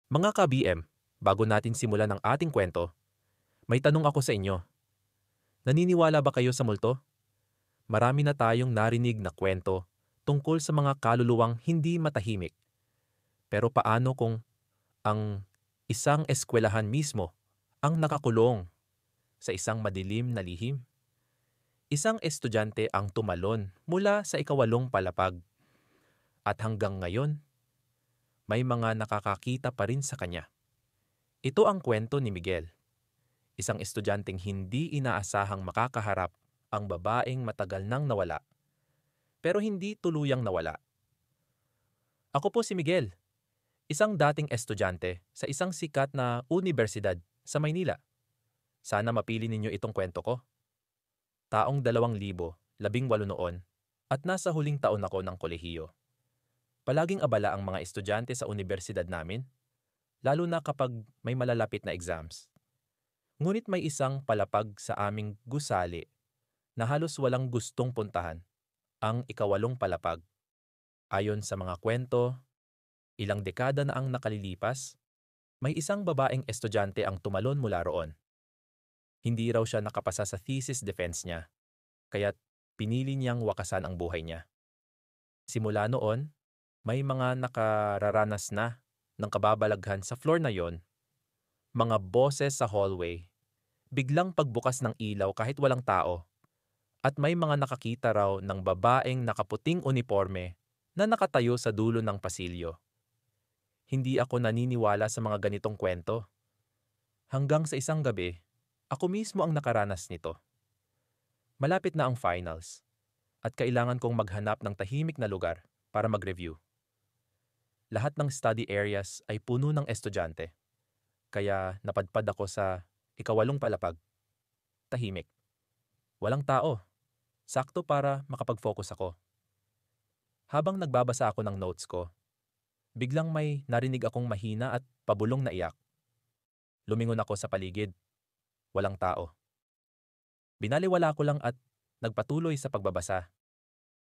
Mga ka-BM, bago natin simulan ang ating kwento, may tanong ako sa inyo. Naniniwala ba kayo sa multo? Marami na tayong narinig na kwento tungkol sa mga kaluluwang hindi matahimik. Pero paano kung ang isang eskwelahan mismo ang nakakulong sa isang madilim na lihim? Isang estudyante ang tumalon mula sa ikawalong palapag at hanggang ngayon, may mga nakakakita pa rin sa kanya. Ito ang kwento ni Miguel, isang estudyanteng hindi inaasahang makakaharap ang babaeng matagal nang nawala, pero hindi tuluyang nawala. Ako po si Miguel, isang dating estudyante sa isang sikat na unibersidad sa Maynila. Sana mapili ninyo itong kwento ko. Taong 2018 noon at nasa huling taon ako ng kolehiyo. Palaging abala ang mga estudyante sa unibersidad namin, lalo na kapag may malalapit na exams. Ngunit may isang palapag sa aming gusali na halos walang gustong puntahan, ang ikawalong palapag. Ayon sa mga kwento, ilang dekada na ang nakalilipas, may isang babaeng estudyante ang tumalon mula roon. Hindi raw siya nakapasa sa thesis defense niya, kaya't pinili niyang wakasan ang buhay niya. Simula noon, may mga nakararanas na ng kababalaghan sa floor na yon, mga boses sa hallway, biglang pagbukas ng ilaw kahit walang tao, at may mga nakakita raw ng babaeng nakaputing uniforme na nakatayo sa dulo ng pasilyo. Hindi ako naniniwala sa mga ganitong kwento. Hanggang sa isang gabi, ako mismo ang nakaranas nito. Malapit na ang finals, at kailangan kong maghanap ng tahimik na lugar para mag-review. Lahat ng study areas ay puno ng estudyante, kaya napadpad ako sa ikawalong palapag. Tahimik. Walang tao. Sakto para makapag-focus ako. Habang nagbabasa ako ng notes ko, biglang may narinig akong mahina at pabulong na iyak. Lumingon ako sa paligid. Walang tao. Binaliwala ko lang at nagpatuloy sa pagbabasa.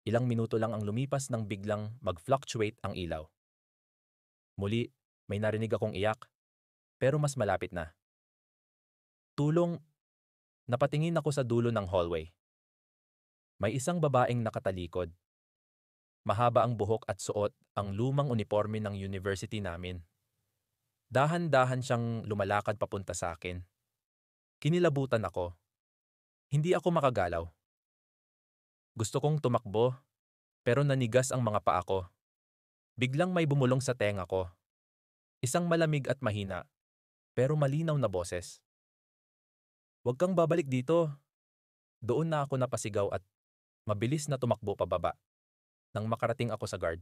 Ilang minuto lang ang lumipas nang biglang mag-fluctuate ang ilaw. Muli, may narinig akong iyak, pero mas malapit na. Tulong, napatingin ako sa dulo ng hallway. May isang babaeng nakatalikod. Mahaba ang buhok at suot ang lumang uniforme ng university namin. Dahan-dahan siyang lumalakad papunta sa akin. Kinilabutan ako. Hindi ako makagalaw. Gusto kong tumakbo, pero nanigas ang mga paa ko. Biglang may bumulong sa tenga ko. Isang malamig at mahina, pero malinaw na boses. "Huwag kang babalik dito." Doon na ako napasigaw at mabilis na tumakbo pababa. Nang makarating ako sa guard,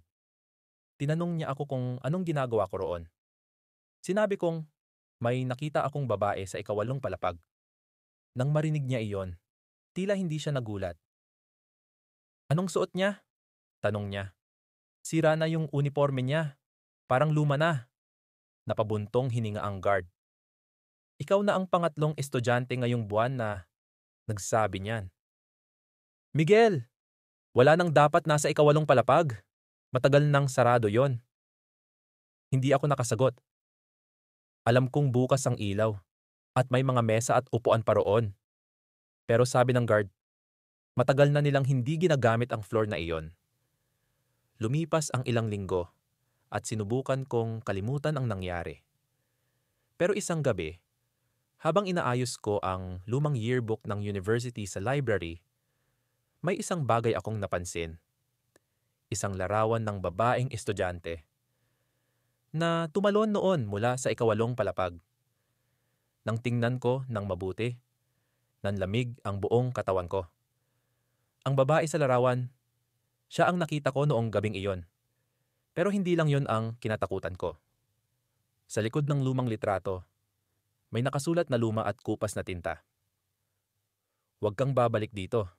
tinanong niya ako kung anong ginagawa ko roon. Sinabi kong may nakita akong babae sa ikawalong palapag. Nang marinig niya iyon, tila hindi siya nagulat. "Anong suot niya?" tanong niya. "Sira na yung uniforme niya. Parang luma na." Napabuntong hininga ang guard. "Ikaw na ang pangatlong estudyante ngayong buwan na nagsabi niyan." "Miguel, wala nang dapat nasa ikawalong palapag. Matagal nang sarado yon." Hindi ako nakasagot. Alam kong bukas ang ilaw at may mga mesa at upuan pa roon. Pero sabi ng guard, matagal na nilang hindi ginagamit ang floor na iyon. Lumipas ang ilang linggo at sinubukan kong kalimutan ang nangyari. Pero isang gabi, habang inaayos ko ang lumang yearbook ng university sa library, may isang bagay akong napansin. Isang larawan ng babaeng estudyante na tumalon noon mula sa ikawalong palapag. Nang tingnan ko ng mabuti, nanlamig ang buong katawan ko. Ang babae sa larawan, siya ang nakita ko noong gabing iyon. Pero hindi lang yon ang kinatakutan ko. Sa likod ng lumang litrato, may nakasulat na luma at kupas na tinta. "Huwag kang babalik dito."